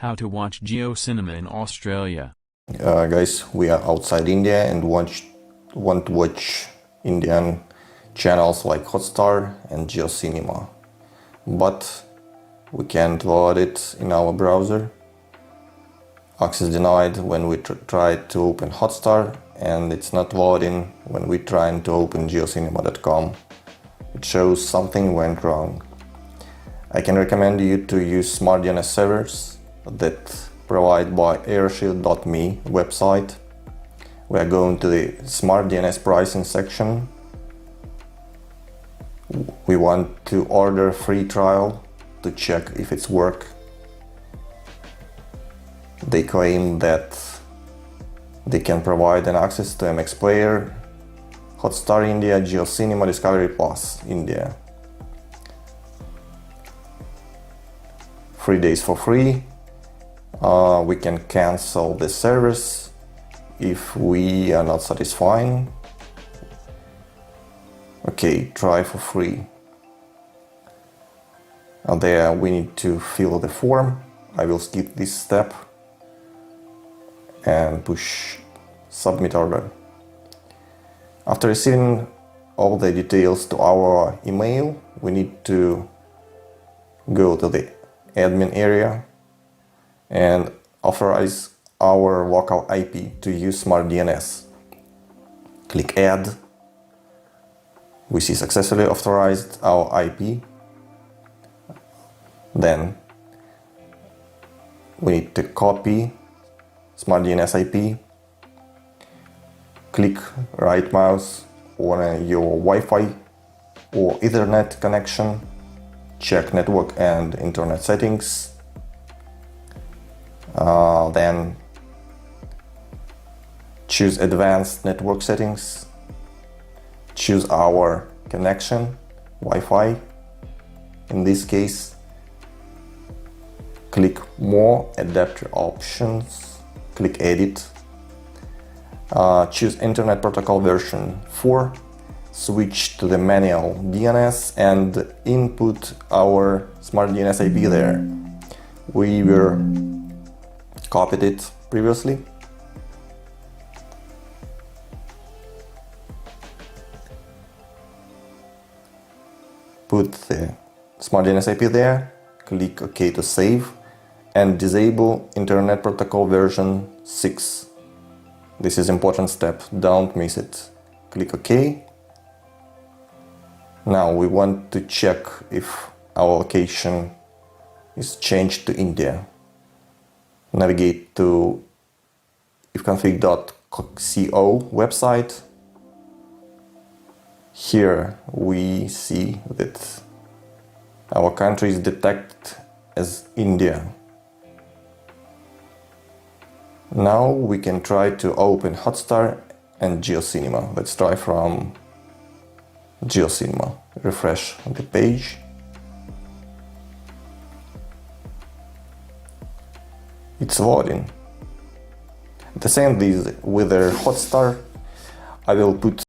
How to watch JioCinema in Australia. Guys, we are outside India and want to watch Indian channels like Hotstar and JioCinema, but we can't load it in our browser. Access denied when we try to open Hotstar, and it's not loading when we try to open JioCinema.com. It shows something went wrong. I can recommend you to use smart DNS servers that provided by airshield.me website. We are going to the smart DNS pricing section. We want to order free trial to check if it's work. They claim that they can provide an access to MX Player, Hotstar India, JioCinema, Discovery Plus India. 3 days for free. We can cancel the service if we are not satisfied. Okay, try for free. There we need to fill the form. I will skip this step and push submit order. After receiving all the details to our email, we need to go to the admin area and authorize our local IP to use smart DNS. Click add. We see successfully authorized our IP. Then we need to copy smart DNS IP. Click right mouse on your Wi-Fi or Ethernet connection. Check network and internet settings. Then choose advanced network settings. Choose our connection, Wi-Fi. In this case, click more adapter options. Click edit. Choose internet protocol version 4. Switch to the manual DNS and input our smart DNS IP there. We were copied it previously. Put the smart DNS IP there, click OK to save, and disable Internet Protocol version 6. This is an important step, don't miss it. Click OK. Now we want to check if our location is changed to India. Navigate to ifconfig.co website. Here we see that our country is detected as India. Now we can try to open Hotstar and JioCinema. Let's try from JioCinema. Refresh the page. It's loading. The same with the Hotstar. I will put